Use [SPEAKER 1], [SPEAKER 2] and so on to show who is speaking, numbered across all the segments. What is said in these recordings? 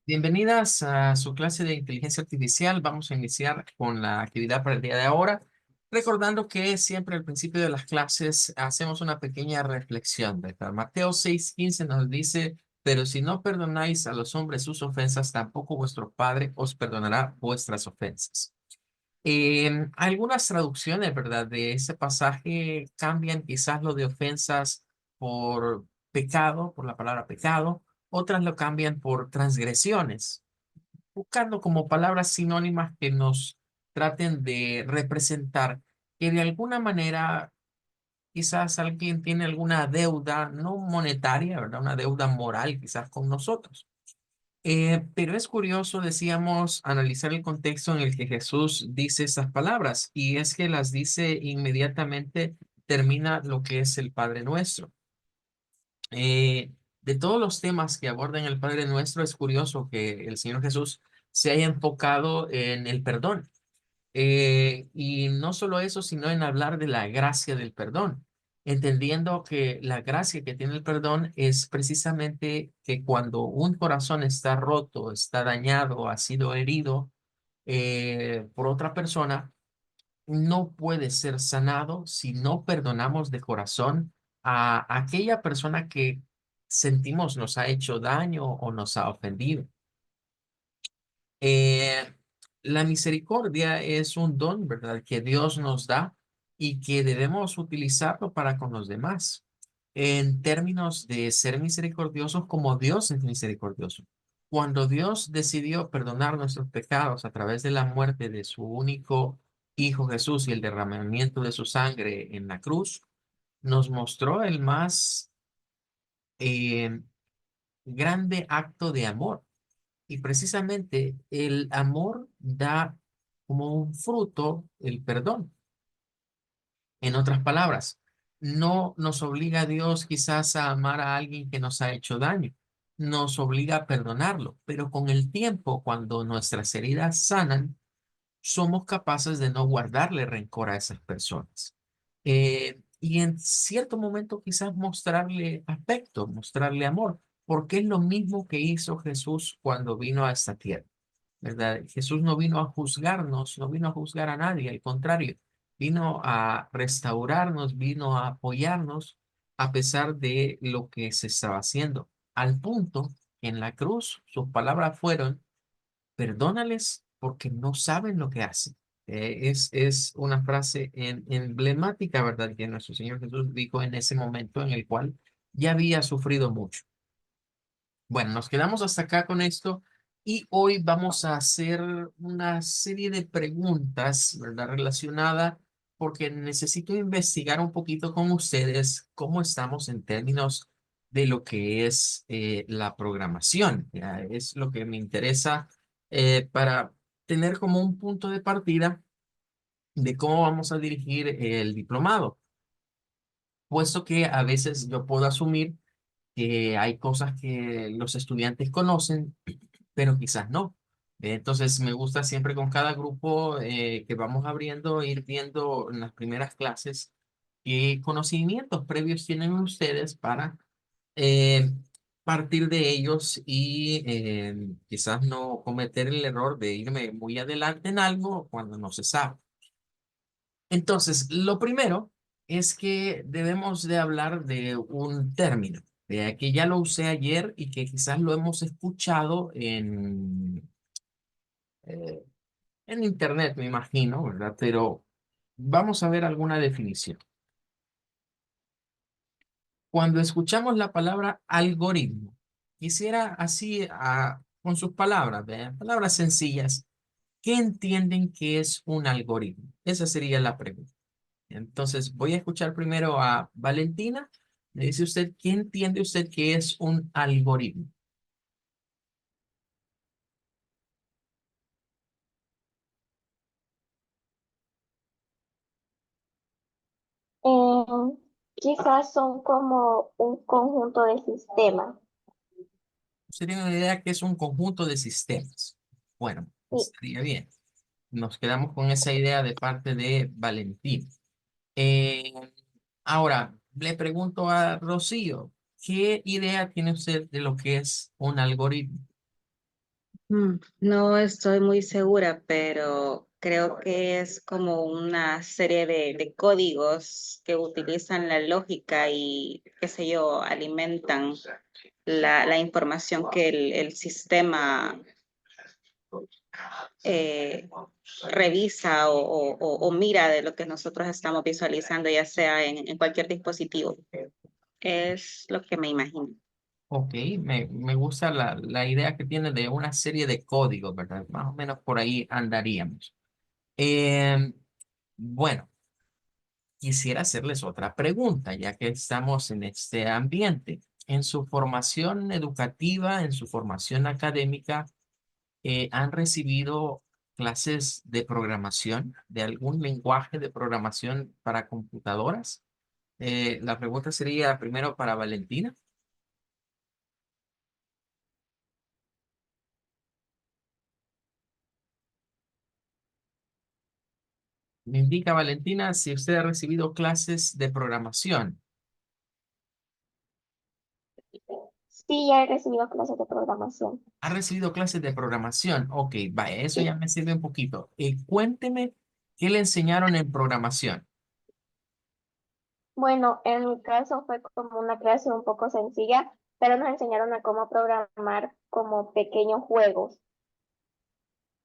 [SPEAKER 1] Bienvenidas a su clase de inteligencia artificial. Vamos a iniciar con la actividad para el día de ahora, recordando que siempre al principio de las clases hacemos una pequeña reflexión, ¿verdad? Mateo 6:15 nos dice, pero si no perdonáis a los hombres sus ofensas, tampoco vuestro Padre os perdonará vuestras ofensas. Algunas traducciones, ¿verdad? De ese pasaje cambian quizás lo de ofensas por pecado, por la palabra pecado, otras lo cambian por transgresiones, buscando como palabras sinónimas que nos traten de representar que de alguna manera quizás alguien tiene alguna deuda, no monetaria, ¿verdad? Una deuda moral quizás con nosotros. Pero es curioso, decíamos, analizar el contexto en el que Jesús dice estas palabras, y es que las dice inmediatamente, termina lo que es el Padre Nuestro. Eh, de todos los temas que abordan el Padre Nuestro, es curioso que el Señor Jesús se haya enfocado en el perdón. Y no solo eso, sino en hablar de la gracia del perdón, entendiendo que la gracia que tiene el perdón es precisamente que cuando un corazón está roto, está dañado, ha sido herido por otra persona, no puede ser sanado si no perdonamos de corazón a aquella persona que sentimos nos ha hecho daño o nos ha ofendido. Eh, la misericordia es un don, ¿verdad? Que Dios nos da y que debemos utilizarlo para con los demás, en términos de ser misericordiosos como Dios es misericordioso. Cuando Dios decidió perdonar nuestros pecados a través de la muerte de su único Hijo Jesús y el derramamiento de su sangre en la cruz, nos mostró el más eh, grande acto de amor. Y precisamente el amor da como un fruto el perdón. En otras palabras, no nos obliga a Dios quizás a amar a alguien que nos ha hecho daño. Nos obliga a perdonarlo, pero con el tiempo, cuando nuestras heridas sanan, somos capaces de no guardarle rencor a esas personas. Y en cierto momento quizás mostrarle afecto, mostrarle amor, porque es lo mismo que hizo Jesús cuando vino a esta tierra, ¿verdad? Jesús no vino a juzgarnos, no vino a juzgar a nadie, al contrario, vino a restaurarnos, vino a apoyarnos a pesar de lo que se estaba haciendo, al punto que en la cruz sus palabras fueron: perdónales porque no saben lo que hacen. Es una frase emblemática, ¿verdad? Que nuestro Señor Jesús dijo en ese momento en el cual ya había sufrido mucho. Bueno, nos quedamos hasta acá con esto y hoy vamos a hacer una serie de preguntas, ¿verdad? Relacionada porque necesito investigar un poquito con ustedes cómo estamos en términos de lo que es la programación. ¿Ya? Es lo que me interesa para tener como un punto de partida de cómo vamos a dirigir el diplomado, puesto que a veces yo puedo asumir que hay cosas que los estudiantes conocen, pero quizás no. Entonces, me gusta siempre con cada grupo que vamos abriendo, ir viendo en las primeras clases qué conocimientos previos tienen ustedes para eh, partir de ellos y quizás no cometer el error de irme muy adelante en algo cuando no se sabe. Entonces, lo primero es que debemos de hablar de un término, que ya lo usé ayer y que quizás lo hemos escuchado eh, en internet, me imagino, ¿verdad? Pero vamos a ver alguna definición. Cuando escuchamos la palabra algoritmo, quisiera así, con sus palabras, ¿verdad? Palabras sencillas, ¿qué entienden que es un algoritmo? Esa sería la pregunta. Entonces, voy a escuchar primero a Valentina. Me dice usted, ¿qué entiende usted que es un algoritmo?
[SPEAKER 2] Eh, Quizás son como un conjunto de sistemas.
[SPEAKER 1] Sería una idea que es un conjunto de sistemas. Bueno,
[SPEAKER 2] Sí.
[SPEAKER 1] estaría bien. Nos quedamos con esa idea de parte de Valentina. Eh, Ahora, le pregunto a Rocío, ¿qué idea tiene usted de lo que es un algoritmo?
[SPEAKER 3] No estoy muy segura, pero creo que es como una serie de códigos que utilizan la lógica y, qué sé yo, alimentan la información que el sistema eh, revisa o mira de lo que nosotros estamos visualizando, ya sea en cualquier dispositivo. Es lo que me imagino.
[SPEAKER 1] Ok, me gusta la idea que tiene de una serie de códigos, ¿verdad? Más o menos por ahí andaríamos. Em, bueno, quisiera hacerles otra pregunta, ya que estamos en este ambiente. En su formación educativa, en su formación académica, ¿han recibido clases de programación, de algún lenguaje de programación para computadoras? La pregunta sería primero para Valentina. Me indica Valentina si usted ha recibido clases de programación.
[SPEAKER 2] Sí, ya he recibido clases de programación.
[SPEAKER 1] ¿Ha recibido clases de programación? Ok, vaya, eso
[SPEAKER 2] Sí.
[SPEAKER 1] ya me sirve un poquito. Cuénteme qué le enseñaron en programación.
[SPEAKER 2] Bueno, en mi caso fue como una clase un poco sencilla, pero nos enseñaron a cómo programar como pequeños juegos.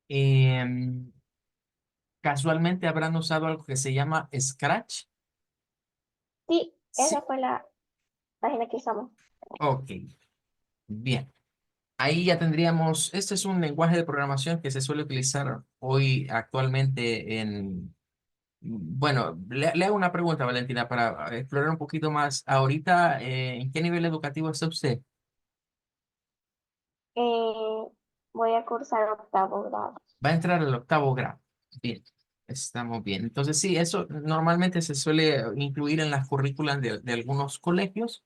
[SPEAKER 1] Em, Casualmente habrán usado algo que se llama Scratch.
[SPEAKER 2] Sí, esa
[SPEAKER 1] Sí.
[SPEAKER 2] fue la página que usamos.
[SPEAKER 1] Ok, bien. Ahí ya tendríamos, este es un lenguaje de programación que se suele utilizar hoy actualmente en, bueno, le hago una pregunta, Valentina, para explorar un poquito más. Ahorita, ¿en qué nivel educativo está usted?
[SPEAKER 2] Eh, Voy a cursar octavo grado.
[SPEAKER 1] Va a entrar al octavo grado. Bien, estamos bien. Entonces, sí, eso normalmente se suele incluir en las currículas de algunos colegios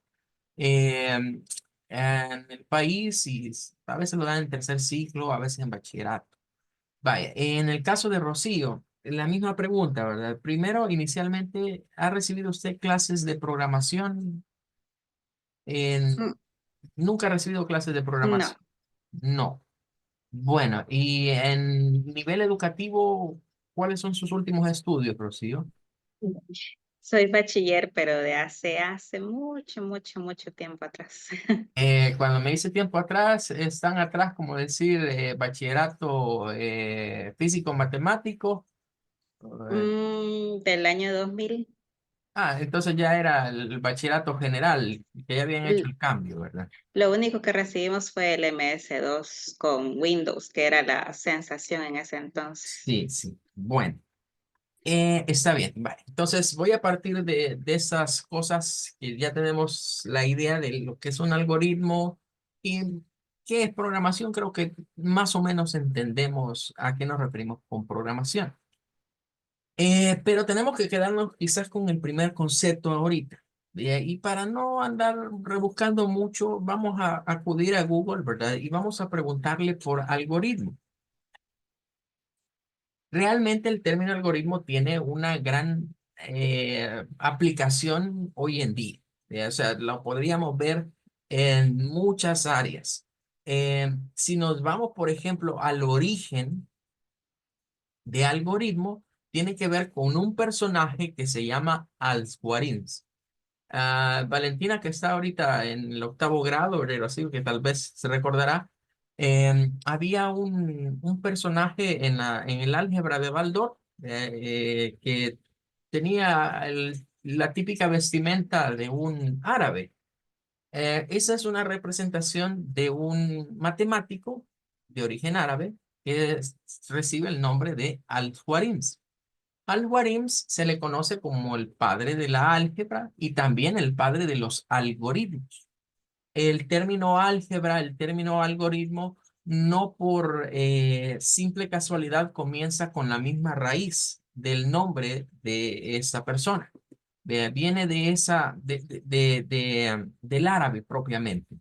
[SPEAKER 1] en el país y a veces lo dan en tercer ciclo, a veces en bachillerato. Vaya, en el caso de Rocío, la misma pregunta, ¿verdad? Primero, inicialmente, ¿ha recibido usted clases de programación?
[SPEAKER 3] Mm,
[SPEAKER 1] ¿Nunca ha recibido clases de
[SPEAKER 3] No,
[SPEAKER 1] programación? No. Bueno, y en nivel educativo, ¿cuáles son sus últimos estudios, Rocío?
[SPEAKER 3] soy bachiller, pero de hace mucho, mucho, mucho tiempo atrás.
[SPEAKER 1] Cuando me dice tiempo atrás, están atrás, como decir, bachillerato físico-matemático. Eh,
[SPEAKER 3] Del año 2000.
[SPEAKER 1] entonces ya era el bachillerato general, que ya habían hecho
[SPEAKER 3] L-
[SPEAKER 1] el cambio, ¿verdad?
[SPEAKER 3] Lo único que recibimos fue el MS2 con Windows, que era la sensación en ese entonces.
[SPEAKER 1] Sí, sí. Bueno, está bien. Vale. Entonces voy a partir de esas cosas que ya tenemos la idea de lo que es un algoritmo y qué es programación. Creo que más o menos entendemos a qué nos referimos con programación. Pero tenemos que quedarnos quizás con el primer concepto ahorita. Y para no andar rebuscando mucho, vamos a acudir a Google, ¿verdad? Y vamos a preguntarle por algoritmo. Realmente el término algoritmo tiene una gran aplicación hoy en día. O sea, lo podríamos ver en muchas áreas. Si nos vamos, por ejemplo, al origen de algoritmo, tiene que ver con un personaje que se llama Algorithms. Valentina, que está ahorita en el octavo grado, pero así que tal vez se recordará, había un personaje en el álgebra de Baldor que tenía la típica vestimenta de un árabe. Esa es una representación de un matemático de origen árabe que recibe el nombre de Al-Khwarizmi. Al-Khwarizmi se le conoce como el padre de la álgebra y también el padre de los algoritmos. El término álgebra, el término algoritmo, no por simple casualidad comienza con la misma raíz del nombre de esa persona. Viene de del árabe propiamente.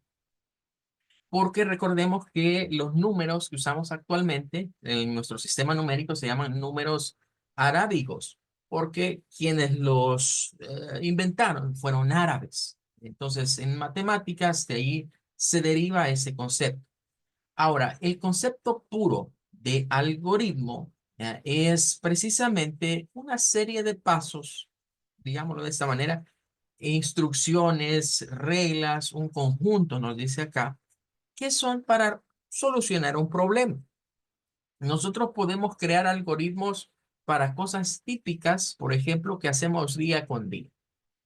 [SPEAKER 1] Porque recordemos que los números que usamos actualmente en nuestro sistema numérico se llaman números arábigos, porque quienes los inventaron fueron árabes. Entonces, en matemáticas, de ahí se deriva ese concepto. Ahora, el concepto puro de algoritmo es precisamente una serie de pasos, digámoslo de esta manera, instrucciones, reglas, un conjunto, nos dice acá, que son para solucionar un problema. Nosotros podemos crear algoritmos para cosas típicas, por ejemplo, que hacemos día con día.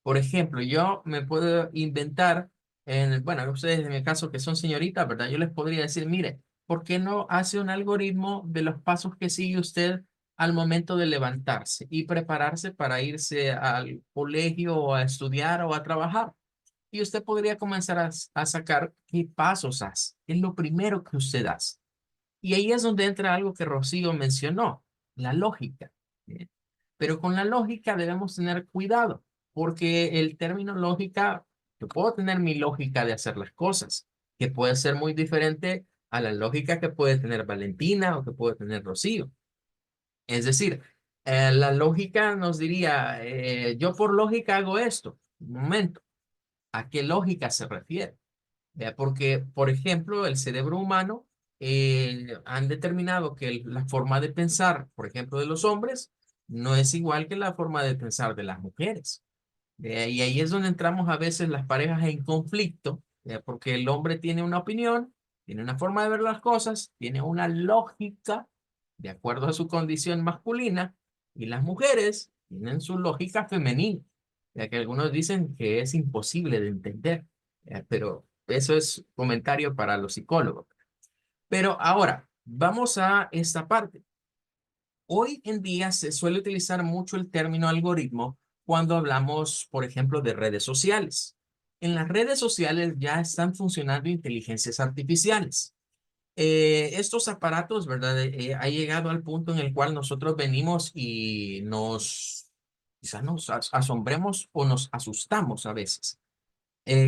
[SPEAKER 1] Por ejemplo, yo me puedo inventar, bueno, ustedes en el caso que son señoritas, ¿verdad? Yo les podría decir, mire, ¿por qué no hace un algoritmo de los pasos que sigue usted al momento de levantarse y prepararse para irse al colegio o a estudiar o a trabajar? Y usted podría comenzar a sacar qué pasos hace. Es lo primero que usted hace. Y ahí es donde entra algo que Rocío mencionó, la lógica. ¿Eh? Pero con la lógica debemos tener cuidado, porque el término lógica, yo puedo tener mi lógica de hacer las cosas, que puede ser muy diferente a la lógica que puede tener Valentina o que puede tener Rocío. Es decir, la lógica nos diría, yo por lógica hago esto. Un momento, ¿a qué lógica se refiere? Porque, por ejemplo, el cerebro humano han determinado que la forma de pensar, por ejemplo, de los hombres, no es igual que la forma de pensar de las mujeres. Y ahí es donde entramos a veces las parejas en conflicto, porque el hombre tiene una opinión, tiene una forma de ver las cosas, tiene una lógica de acuerdo a su condición masculina, y las mujeres tienen su lógica femenina, ya que algunos dicen que es imposible de entender, pero eso es comentario para los psicólogos. Pero ahora, vamos a esta parte. Hoy en día se suele utilizar mucho el término algoritmo cuando hablamos, por ejemplo, de redes sociales. En las redes sociales ya están funcionando inteligencias artificiales. Estos aparatos, ¿verdad? Ha llegado al punto en el cual nosotros venimos y quizás nos asombremos o nos asustamos a veces.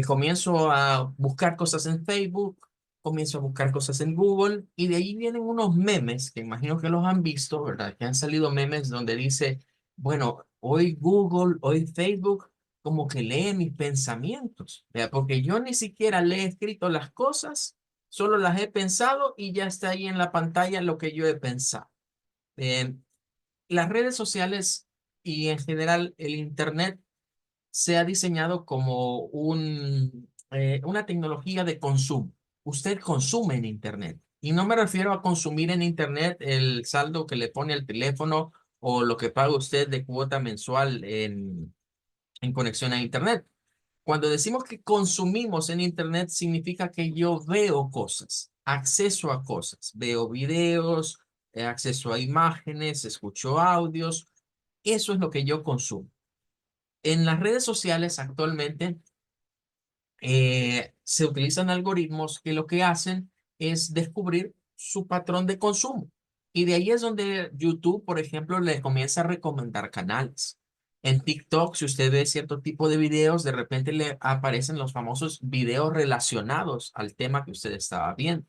[SPEAKER 1] Comienzo a buscar cosas en Facebook, comienzo a buscar cosas en Google y de ahí vienen unos memes que imagino que los han visto, ¿verdad? Que han salido memes donde dice, bueno, hoy Google, hoy Facebook, como que lee mis pensamientos, ¿verdad? Porque yo ni siquiera le he escrito las cosas, solo las he pensado y ya está ahí en la pantalla lo que yo he pensado. Eh, las redes sociales y en general el Internet se ha diseñado como una tecnología de consumo. Usted consume en Internet. Y no me refiero a consumir en Internet el saldo que le pone al teléfono o lo que paga usted de cuota mensual en conexión a Internet. Cuando decimos que consumimos en Internet, significa que yo veo cosas, acceso a cosas, veo videos, acceso a imágenes, escucho audios. Eso es lo que yo consumo. En las redes sociales actualmente se utilizan algoritmos que lo que hacen es descubrir su patrón de consumo. Y de ahí es donde YouTube, por ejemplo, le comienza a recomendar canales. En TikTok, si usted ve cierto tipo de videos, de repente le aparecen los famosos videos relacionados al tema que usted estaba viendo.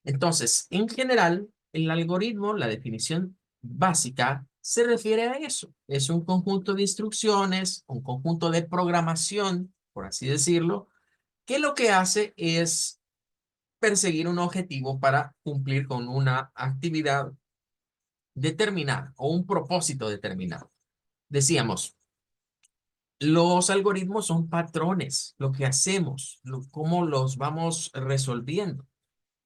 [SPEAKER 1] Entonces, en general, el algoritmo, la definición básica, se refiere a eso. Es un conjunto de instrucciones, un conjunto de programación, por así decirlo, que lo que hace es perseguir un objetivo para cumplir con una actividad determinada o un propósito determinado. Decíamos, los algoritmos son patrones, lo que hacemos, cómo los vamos resolviendo.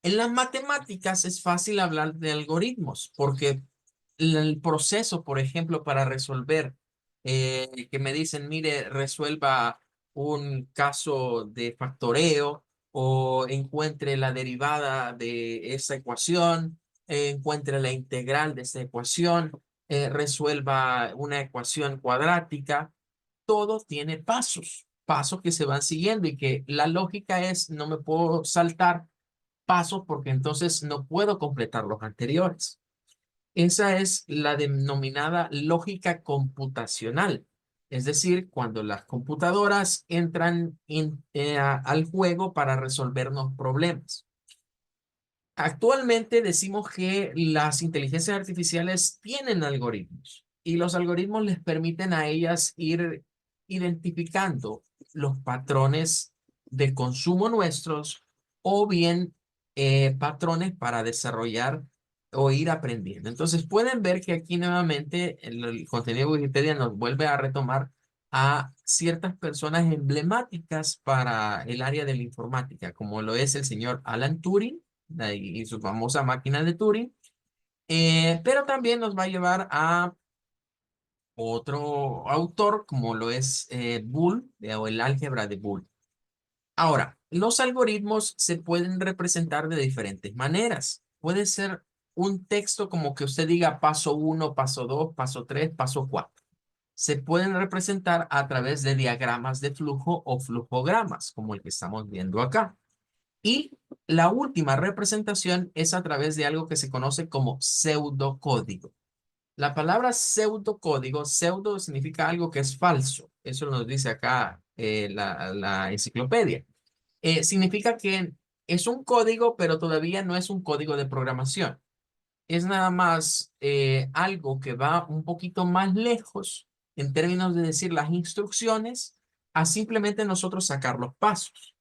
[SPEAKER 1] En las matemáticas es fácil hablar de algoritmos porque el proceso, por ejemplo, para resolver, que me dicen, mire, resuelva un caso de factoreo o encuentre la derivada de esa ecuación, encuentre la integral de esa ecuación, resuelva una ecuación cuadrática, todo tiene pasos, pasos que se van siguiendo y que la lógica es, no me puedo saltar pasos porque entonces no puedo completar los anteriores. Esa es la denominada lógica computacional. Es decir, cuando las computadoras entran al juego para resolvernos problemas. Actualmente decimos que las inteligencias artificiales tienen algoritmos y los algoritmos les permiten a ellas ir identificando los patrones de consumo nuestros o bien patrones para desarrollar o ir aprendiendo. Entonces pueden ver que aquí nuevamente el contenido de Wikipedia nos vuelve a retomar a ciertas personas emblemáticas para el área de la informática, como lo es el señor Alan Turing y su famosa máquina de Turing, pero también nos va a llevar a otro autor como lo es Boole o el álgebra de Boole. Ahora, los algoritmos se pueden representar de diferentes maneras. Puede ser un texto como que usted diga paso uno, paso 2, paso 3, paso 4. Se pueden representar a través de diagramas de flujo o flujogramas, como el que estamos viendo acá. Y la última representación es a través de algo que se conoce como pseudocódigo. La palabra pseudocódigo, pseudo significa algo que es falso. Eso nos dice acá la enciclopedia. Significa que es un código, pero todavía no es un código de programación. Es nada más algo que va un poquito más lejos en términos de decir las instrucciones a simplemente nosotros sacar los pasos.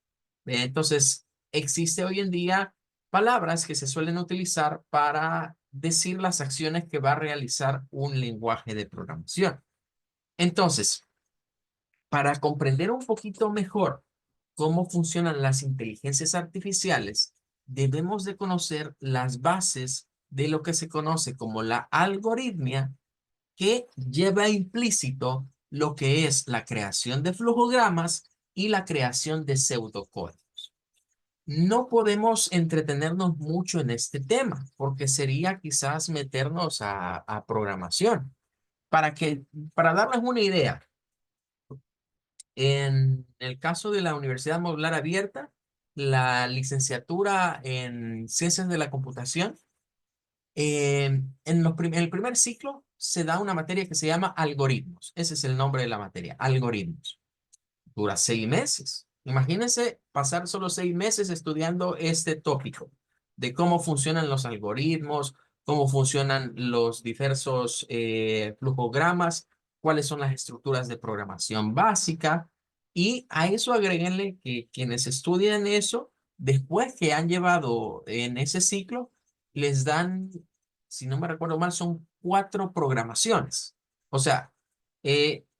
[SPEAKER 1] Entonces, existe hoy en día palabras que se suelen utilizar para decir las acciones que va a realizar un lenguaje de programación. Entonces, para comprender un poquito mejor cómo funcionan las inteligencias artificiales, debemos de conocer las bases de lo que se conoce como la algoritmia, que lleva implícito lo que es la creación de flujogramas y la creación de pseudocódigos. No podemos entretenernos mucho en este tema, porque sería quizás meternos a programación. Para darles una idea, en el caso de la Universidad Modular Abierta, la licenciatura en Ciencias de la Computación, en el primer ciclo se da una materia que se llama algoritmos. Ese es el nombre de la materia, algoritmos. Dura 6 meses. Imagínense pasar solo 6 meses estudiando este tópico de cómo funcionan los algoritmos, cómo funcionan los diversos flujogramas, cuáles son las estructuras de programación básica. Y a eso agréguenle que quienes estudian eso, después que han llevado en ese ciclo, les dan, si no me recuerdo mal, son 4 programaciones. O sea,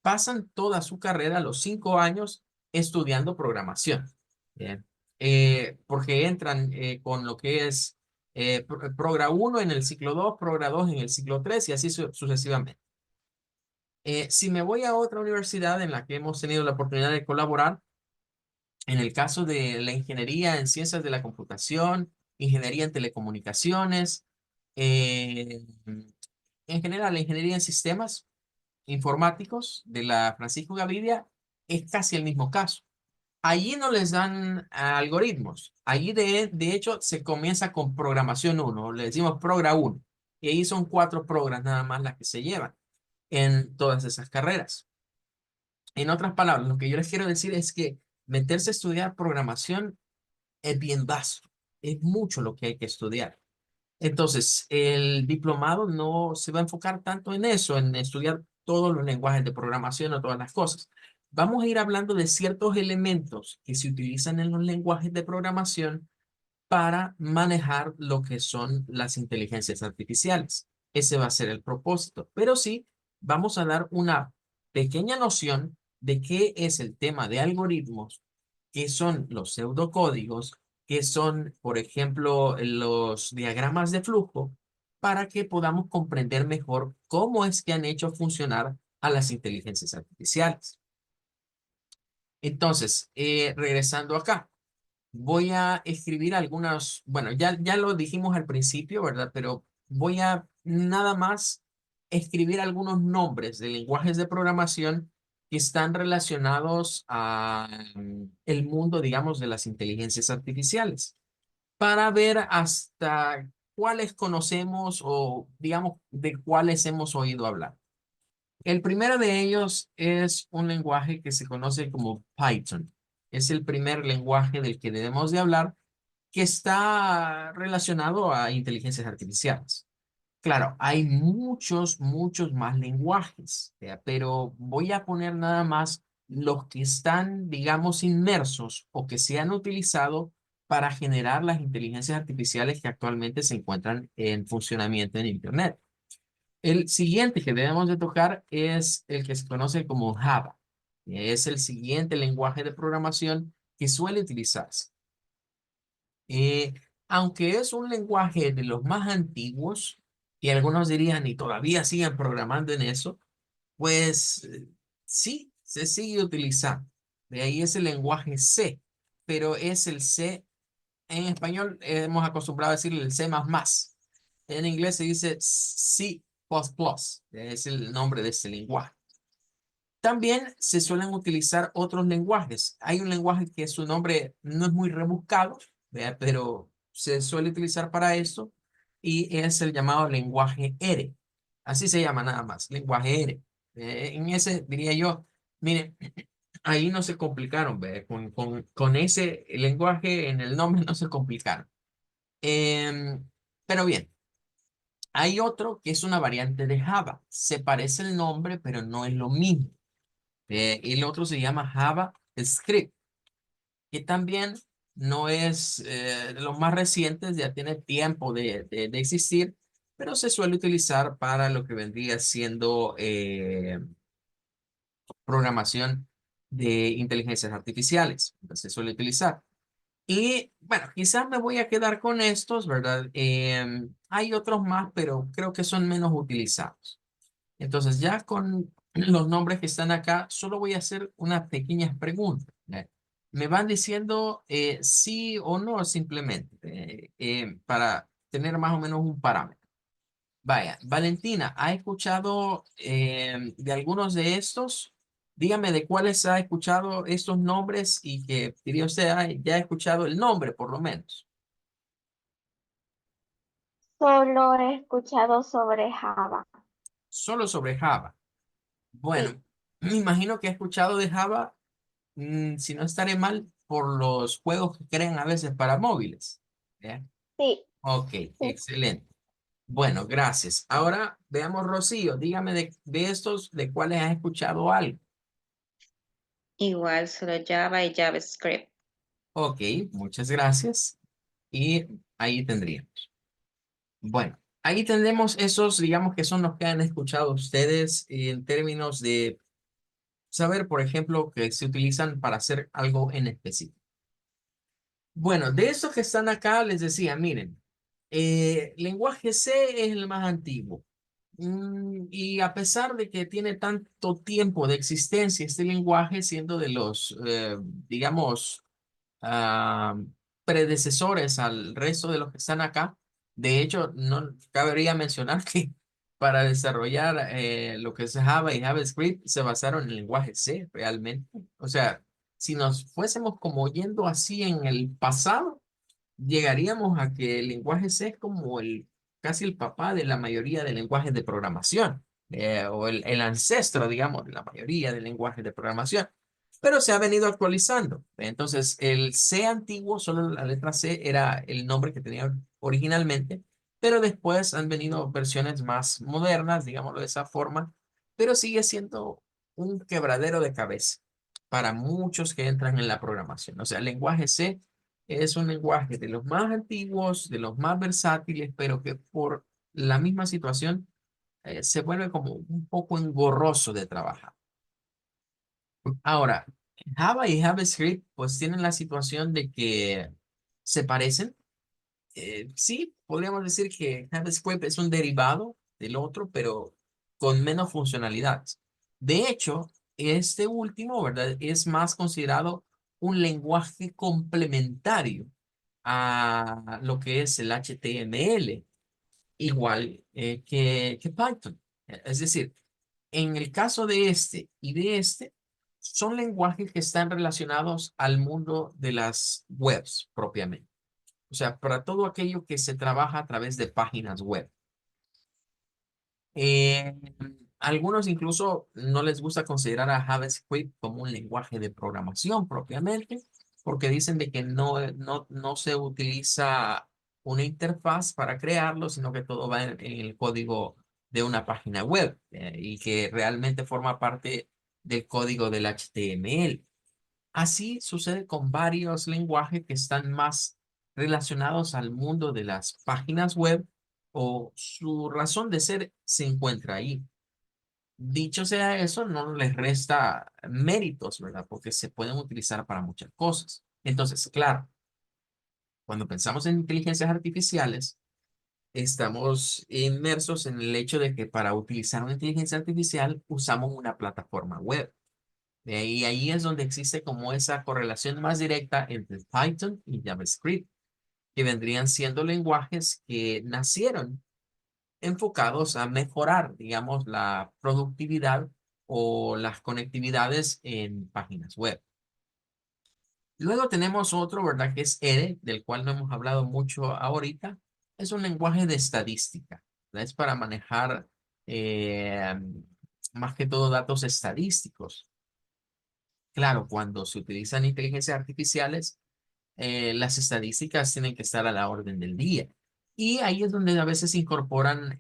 [SPEAKER 1] pasan toda su carrera, los 5 años, estudiando programación. Bien. Porque entran con lo que es Progra 1 en el ciclo 2, Progra 2 en el ciclo 3 y así sucesivamente. Si me voy a otra universidad en la que hemos tenido la oportunidad de colaborar, en el caso de la ingeniería en ciencias de la computación, ingeniería en telecomunicaciones, en general la ingeniería en sistemas informáticos de la Francisco Gavidia, es casi el mismo caso. Allí no les dan algoritmos. Allí de hecho se comienza con programación uno, le decimos progra 1. Y ahí son 4 programas nada más las que se llevan en todas esas carreras. En otras palabras, lo que yo les quiero decir es que meterse a estudiar programación es bien vasto. Es mucho lo que hay que estudiar. Entonces, el diplomado no se va a enfocar tanto en eso, en estudiar todos los lenguajes de programación o todas las cosas. Vamos a ir hablando de ciertos elementos que se utilizan en los lenguajes de programación para manejar lo que son las inteligencias artificiales. Ese va a ser el propósito. Pero sí, vamos a dar una pequeña noción de qué es el tema de algoritmos, qué son los pseudocódigos, qué son, por ejemplo, los diagramas de flujo, para que podamos comprender mejor cómo es que han hecho funcionar a las inteligencias artificiales. Entonces, regresando acá. Voy a escribir algunas, bueno, ya lo dijimos al principio, ¿verdad? Pero voy a nada más escribir algunos nombres de lenguajes de programación que están relacionados a el mundo, digamos, de las inteligencias artificiales, para ver hasta cuáles conocemos o, digamos, de cuáles hemos oído hablar. El primero de ellos es un lenguaje que se conoce como Python. Es el primer lenguaje del que debemos de hablar que está relacionado a inteligencias artificiales. Claro, hay muchos más lenguajes, pero voy a poner nada más los que están, digamos, inmersos o que se han utilizado para generar las inteligencias artificiales que actualmente se encuentran en funcionamiento en Internet. El siguiente que debemos de tocar es el que se conoce como Java. Es el siguiente lenguaje de programación que suele utilizarse. Eh, Aunque es un lenguaje de los más antiguos, y algunos dirían, y todavía siguen programando en eso, pues sí, se sigue utilizando. De ahí es el lenguaje C, pero es el C, en español hemos acostumbrado a decirle el C++. En inglés se dice C++, es el nombre de ese lenguaje. También se suelen utilizar otros lenguajes. Hay un lenguaje que su nombre no es muy rebuscado, ¿verdad? Pero se suele utilizar para eso y es el llamado lenguaje R. Así se llama nada más, lenguaje R. En ese diría yo, miren, ahí no se complicaron, ¿ve? Con ese lenguaje en el nombre no se complicaron. Pero bien, hay otro que es una variante de Java. Se parece el nombre, pero no es lo mismo. Y el otro se llama JavaScript, que también no es de los más recientes, ya tiene tiempo de existir, pero se suele utilizar para lo que vendría siendo programación de inteligencias artificiales. Entonces se suele utilizar. Y bueno, quizás me voy a quedar con estos, ¿verdad? Hay otros más, pero creo que son menos utilizados. Entonces, ya con los nombres que están acá, solo voy a hacer unas pequeñas preguntas. Me van diciendo sí o no simplemente, para tener más o menos un parámetro. Vaya, Valentina, ¿ha escuchado de algunos de estos? Dígame de cuáles ha escuchado estos nombres y que diría usted, ya ha escuchado el nombre por lo menos.
[SPEAKER 2] Solo he escuchado sobre Java.
[SPEAKER 1] Solo sobre Java.
[SPEAKER 2] Sí,
[SPEAKER 1] Bueno, me imagino que ha escuchado de Java, si no estaré mal, por los juegos que crean a veces para móviles. ¿Ya?
[SPEAKER 2] sí,
[SPEAKER 1] Ok,
[SPEAKER 2] sí.
[SPEAKER 1] excelente. Bueno, gracias. Ahora veamos, Rocío, dígame de estos, de cuáles has escuchado algo.
[SPEAKER 3] Igual, solo Java y JavaScript.
[SPEAKER 1] Ok, muchas gracias. Y ahí tendríamos. Bueno, ahí tendremos esos, digamos que son los que han escuchado ustedes en términos de saber, por ejemplo, que se utilizan para hacer algo en específico. Bueno, de estos que están acá, les decía, miren, lenguaje C es el más antiguo. Y a pesar de que tiene tanto tiempo de existencia este lenguaje, siendo de los, digamos, ah, predecesores al resto de los que están acá. De hecho, no cabría mencionar que para desarrollar lo que es Java y JavaScript se basaron en el lenguaje C realmente. O sea, si nos fuésemos como yendo así en el pasado, llegaríamos a que el lenguaje C es como casi el papá de la mayoría de lenguajes de programación, o el ancestro, digamos, de la mayoría de lenguajes de programación, pero se ha venido actualizando. Entonces, el C antiguo, solo la letra C era el nombre que tenía originalmente, pero después han venido versiones más modernas, digámoslo de esa forma, pero sigue siendo un quebradero de cabeza para muchos que entran en la programación. O sea, el lenguaje C es un lenguaje de los más antiguos, de los más versátiles, pero que por la misma situación se vuelve como un poco engorroso de trabajar. Ahora, Java y JavaScript pues tienen la situación de que se parecen. Sí, podríamos decir que JavaScript es un derivado del otro, pero con menos funcionalidades. De hecho, este último, ¿verdad? Es más considerado un lenguaje complementario a lo que es el HTML, igual que Python. Es decir, en el caso de este y de este, son lenguajes que están relacionados al mundo de las webs propiamente. O sea, para todo aquello que se trabaja a través de páginas web. Eh, Algunos incluso no les gusta considerar a JavaScript como un lenguaje de programación propiamente, porque dicen de que no se utiliza una interfaz para crearlo, sino que todo va en el código de una página web, y que realmente forma parte del código del HTML. Así sucede con varios lenguajes que están más relacionados al mundo de las páginas web o su razón de ser se encuentra ahí. Dicho sea eso, no les resta méritos, ¿verdad? Porque se pueden utilizar para muchas cosas. Entonces, claro, cuando pensamos en inteligencias artificiales, estamos inmersos en el hecho de que para utilizar una inteligencia artificial usamos una plataforma web. De ahí es donde existe como esa correlación más directa entre Python y JavaScript, que vendrían siendo lenguajes que nacieron enfocados a mejorar, digamos, la productividad o las conectividades en páginas web. Luego tenemos otro, ¿verdad? Que es R, del cual no hemos hablado mucho ahorita. Es un lenguaje de estadística, ¿verdad? Es para manejar eh, más que todo datos estadísticos. Claro, cuando se utilizan inteligencias artificiales, las estadísticas tienen que estar a la orden del día. Y ahí es donde a veces se incorporan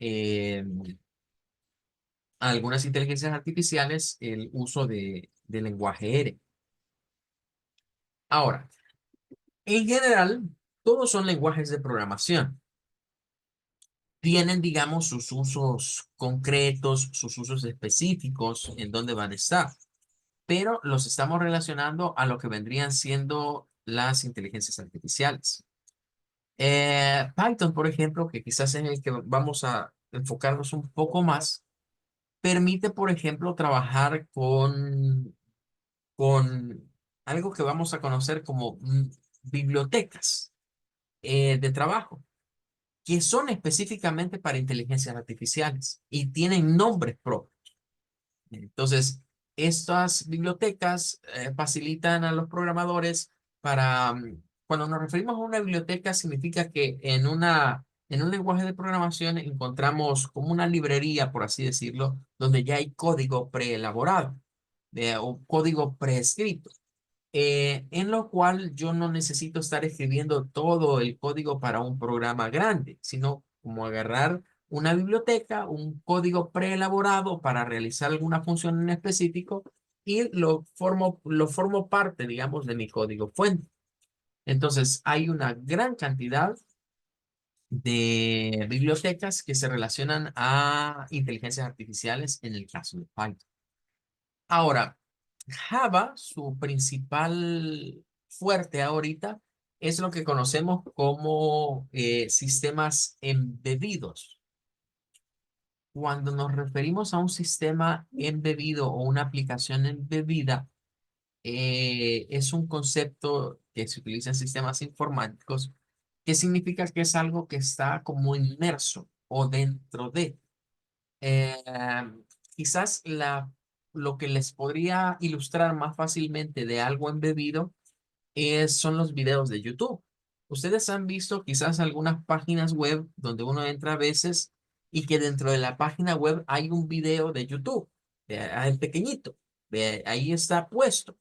[SPEAKER 1] a algunas inteligencias artificiales el uso de lenguaje R. Ahora, en general, todos son lenguajes de programación. Tienen, digamos, sus usos concretos, sus usos específicos en dónde van a estar, pero los estamos relacionando a lo que vendrían siendo las inteligencias artificiales. Python, por ejemplo, que quizás es en el que vamos a enfocarnos un poco más, permite, por ejemplo, trabajar con algo que vamos a conocer como bibliotecas de trabajo, que son específicamente para inteligencias artificiales y tienen nombres propios. Entonces, estas bibliotecas facilitan a los programadores para, cuando nos referimos a una biblioteca, significa que en un lenguaje de programación encontramos como una librería, por así decirlo, donde ya hay código preelaborado o código preescrito, en lo cual yo no necesito estar escribiendo todo el código para un programa grande, sino como agarrar una biblioteca, un código preelaborado para realizar alguna función en específico y lo formo parte, digamos, de mi código fuente. Entonces, hay una gran cantidad de bibliotecas que se relacionan a inteligencias artificiales en el caso de Python. Ahora, Java, su principal fuerte ahorita es lo que conocemos como sistemas embebidos. Cuando nos referimos a un sistema embebido o una aplicación embebida, es un concepto que se utiliza en sistemas informáticos, que significa que es algo que está como inmerso o dentro de. Eh, Quizás lo que les podría ilustrar más fácilmente de algo embebido son los videos de YouTube. Ustedes han visto quizás algunas páginas web donde uno entra a veces y que dentro de la página web hay un video de YouTube, pequeñito, ahí está puesto.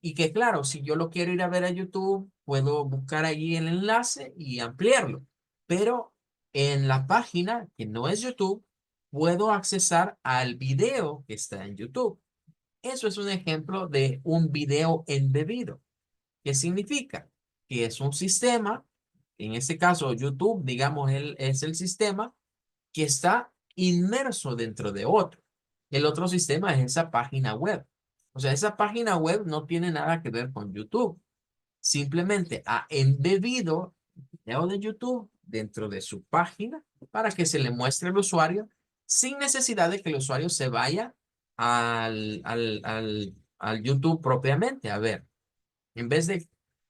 [SPEAKER 1] Y que claro, si yo lo quiero ir a ver a YouTube, puedo buscar allí el enlace y ampliarlo. Pero en la página, que no es YouTube, puedo accesar al video que está en YouTube. Eso es un ejemplo de un video embebido. ¿Qué significa? Que es un sistema, en este caso YouTube, digamos, es el sistema que está inmerso dentro de otro. El otro sistema es esa página web. O sea, esa página web no tiene nada que ver con YouTube. Simplemente ha embebido el video de YouTube dentro de su página para que se le muestre al usuario sin necesidad de que el usuario se vaya al YouTube propiamente. A ver, en vez de,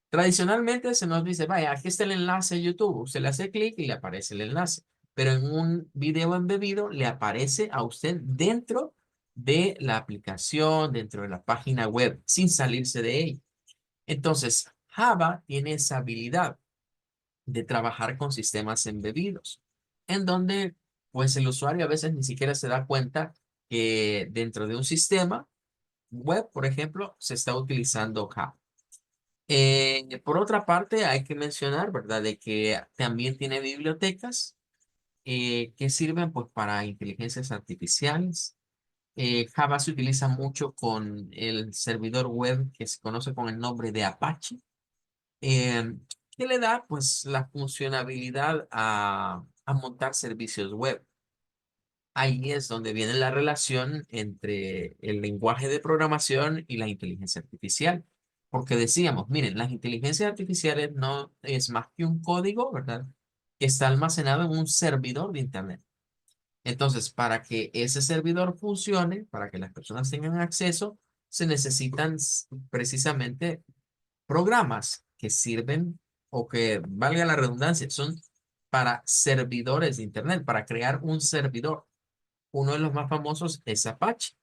[SPEAKER 1] tradicionalmente se nos dice, vaya, aquí está el enlace a YouTube. Usted le hace clic y le aparece el enlace. Pero en un video embebido le aparece a usted dentro de la aplicación, dentro de la página web, sin salirse de ella. Entonces, Java tiene esa habilidad de trabajar con sistemas embebidos, en donde pues el usuario a veces ni siquiera se da cuenta que dentro de un sistema web, por ejemplo, se está utilizando Java. Por otra parte, hay que mencionar, ¿verdad?, de que también tiene bibliotecas que sirven pues para inteligencias artificiales. Java se utiliza mucho con el servidor web que se conoce con el nombre de Apache, eh, que le da pues la funcionalidad a montar servicios web. Ahí es donde viene la relación entre el lenguaje de programación y la inteligencia artificial. Porque decíamos, miren, las inteligencias artificiales no es más que un código, ¿verdad? Que está almacenado en un servidor de Internet. Entonces, para que ese servidor funcione, para que las personas tengan acceso, se necesitan precisamente programas que sirven o que, valga la redundancia, son para servidores de Internet, para crear un servidor. Uno de los más famosos es Apache.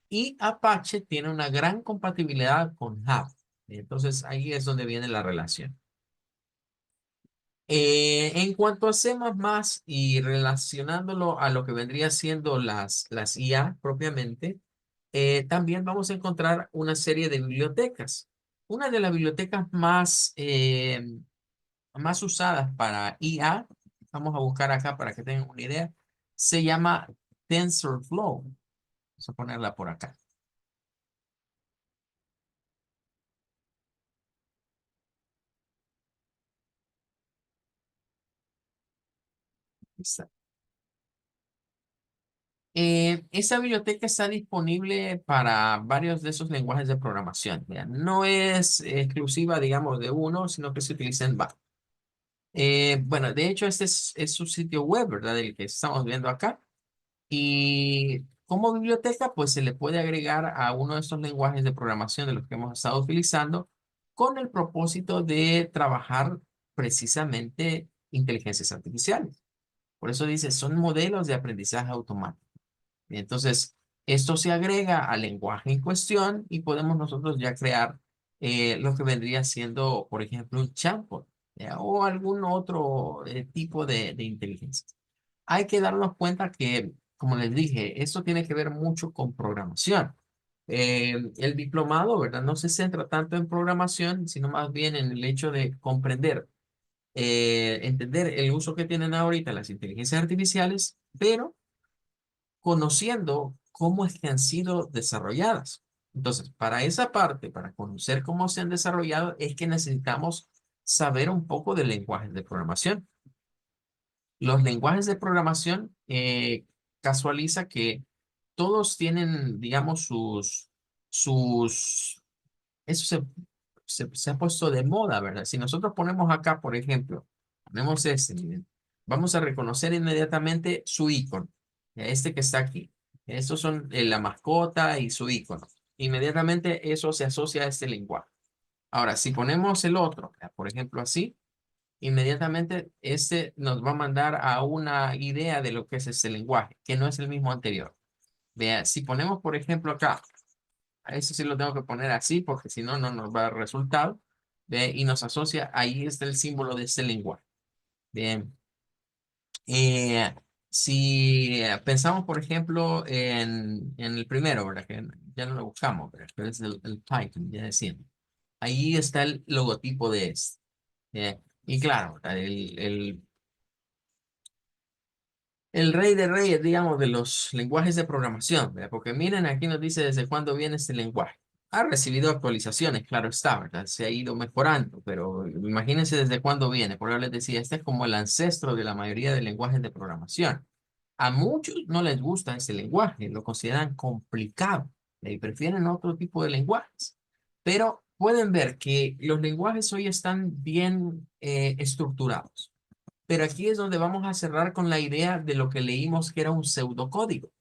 [SPEAKER 1] Y Apache tiene una gran compatibilidad con Java. Entonces, ahí es donde viene la relación. En cuanto a C++ y relacionándolo a lo que vendría siendo las IA propiamente, también vamos a encontrar una serie de bibliotecas. Una de las bibliotecas más usadas para IA, vamos a buscar acá para que tengan una idea, se llama TensorFlow. Vamos a ponerla por acá. Ahí está. Esa biblioteca está disponible para varios de esos lenguajes de programación. ¿Ya? No es exclusiva, digamos, de uno, sino que se utiliza en varios. Bueno, de hecho, este es su sitio web, ¿verdad? El que estamos viendo acá. Y como biblioteca, pues se le puede agregar a uno de estos lenguajes de programación de los que hemos estado utilizando con el propósito de trabajar precisamente inteligencias artificiales. Por eso dice, son modelos de aprendizaje automático. Entonces, esto se agrega al lenguaje en cuestión y podemos nosotros ya crear lo que vendría siendo, por ejemplo, un chatbot o algún otro tipo de inteligencia. Hay que darnos cuenta que, como les dije, esto tiene que ver mucho con programación. El diplomado, ¿verdad? No se centra tanto en programación, sino más bien en el hecho de comprender, entender el uso que tienen ahorita las inteligencias artificiales, pero conociendo cómo es que han sido desarrolladas. Entonces, para esa parte, para conocer cómo se han desarrollado, es que necesitamos saber un poco de lenguajes de programación. Los lenguajes de programación casualiza que todos tienen, digamos, sus, eso se ha puesto de moda, ¿verdad? Si nosotros ponemos acá, por ejemplo, ponemos este, miren, vamos a reconocer inmediatamente su icono, este que está aquí. Estos son la mascota y su icono. Inmediatamente eso se asocia a este lenguaje. Ahora, si ponemos el otro, por ejemplo, así, inmediatamente este nos va a mandar a una idea de lo que es este lenguaje, que no es el mismo anterior. Vea, si ponemos, por ejemplo, acá, a eso sí lo tengo que poner así, porque si no, no nos va a dar resultado. Ve, y nos asocia, ahí está el símbolo de este lenguaje. Bien. Eh, si pensamos, por ejemplo, en el primero, ¿verdad? Que ya no lo buscamos, ¿verdad? Pero es el Python, ya decíamos. Ahí está el logotipo de este. Y claro, el rey de reyes, digamos, de los lenguajes de programación, ¿verdad? Porque miren, aquí nos dice desde cuándo viene este lenguaje. Ha recibido actualizaciones, claro está, ¿verdad? Se ha ido mejorando, pero imagínense desde cuándo viene. Por eso les decía, este es como el ancestro de la mayoría de lenguajes de programación. A muchos no les gusta ese lenguaje, lo consideran complicado y prefieren otro tipo de lenguajes. Pero pueden ver que los lenguajes hoy están bien estructurados. Pero aquí es donde vamos a cerrar con la idea de lo que leímos que era un pseudocódigo.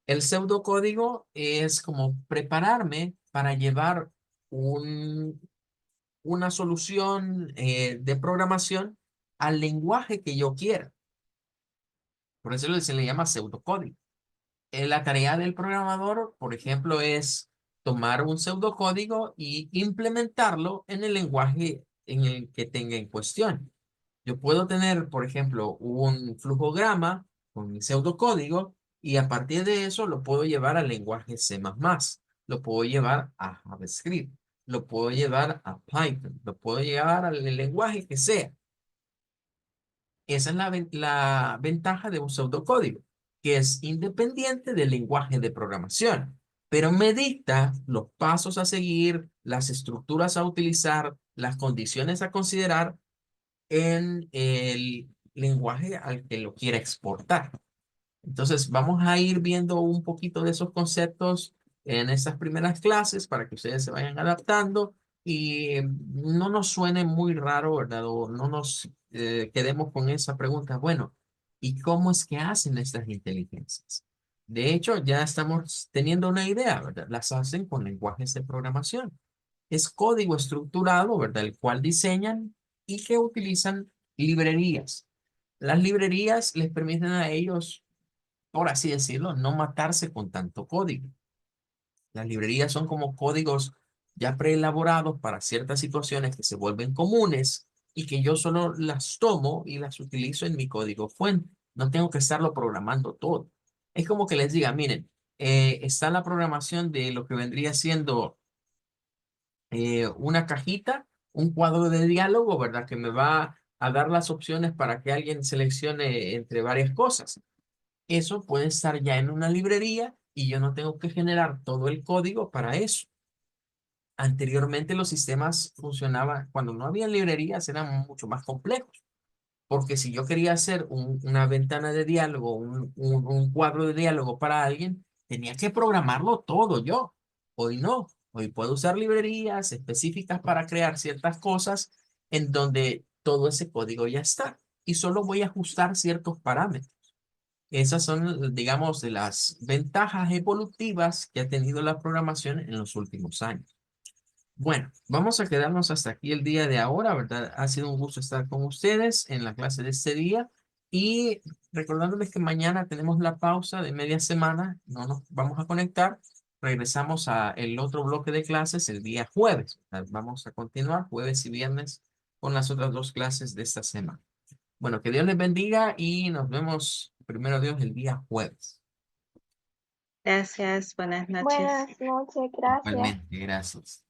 [SPEAKER 1] El pseudocódigo es como prepararme para llevar un, una solución de programación al lenguaje que yo quiera. Por eso se le llama pseudocódigo. La tarea del programador, por ejemplo, es tomar un pseudocódigo y implementarlo en el lenguaje en el que tenga en cuestión. Yo puedo tener, por ejemplo, un flujograma con mi pseudocódigo y a partir de eso lo puedo llevar al lenguaje C++, lo puedo llevar a JavaScript, lo puedo llevar a Python, lo puedo llevar al lenguaje que sea. Esa es la ventaja de un pseudocódigo, que es independiente del lenguaje de programación, pero me dicta los pasos a seguir, las estructuras a utilizar, las condiciones a considerar en el lenguaje al que lo quiera exportar. Entonces, vamos a ir viendo un poquito de esos conceptos en estas primeras clases para que ustedes se vayan adaptando y no nos suene muy raro, ¿verdad? O no nos quedemos con esa pregunta, bueno, ¿y cómo es que hacen estas inteligencias? De hecho, ya estamos teniendo una idea, ¿verdad? Las hacen con lenguajes de programación. Es código estructurado, ¿verdad? El cual diseñan y que utilizan librerías. Las librerías les permiten a ellos, por así decirlo, no matarse con tanto código. Las librerías son como códigos ya preelaborados para ciertas situaciones que se vuelven comunes y que yo solo las tomo y las utilizo en mi código fuente. No tengo que estarlo programando todo. Es como que les diga, miren, está la programación de lo que vendría siendo una cajita, un cuadro de diálogo, ¿verdad? Que me va a dar las opciones para que alguien seleccione entre varias cosas. Eso puede estar ya en una librería y yo no tengo que generar todo el código para eso. Anteriormente los sistemas funcionaban, cuando no había librerías eran mucho más complejos, porque si yo quería hacer una ventana de diálogo, un cuadro de diálogo para alguien, tenía que programarlo todo yo. Hoy no, hoy puedo usar librerías específicas para crear ciertas cosas en donde todo ese código ya está y solo voy a ajustar ciertos parámetros. Esas son, digamos, de las ventajas evolutivas que ha tenido la programación en los últimos años. Bueno, vamos a quedarnos hasta aquí el día de ahora, ¿verdad? Ha sido un gusto estar con ustedes en la clase de este día y recordándoles que mañana tenemos la pausa de media semana, no nos vamos a conectar, regresamos a el otro bloque de clases el día jueves, ¿verdad? Vamos a continuar jueves y viernes con las otras dos clases de esta semana. Bueno, que Dios les bendiga y nos vemos primero Dios el día jueves.
[SPEAKER 3] Gracias, buenas noches.
[SPEAKER 2] Buenas noches, gracias.
[SPEAKER 1] Igualmente, gracias.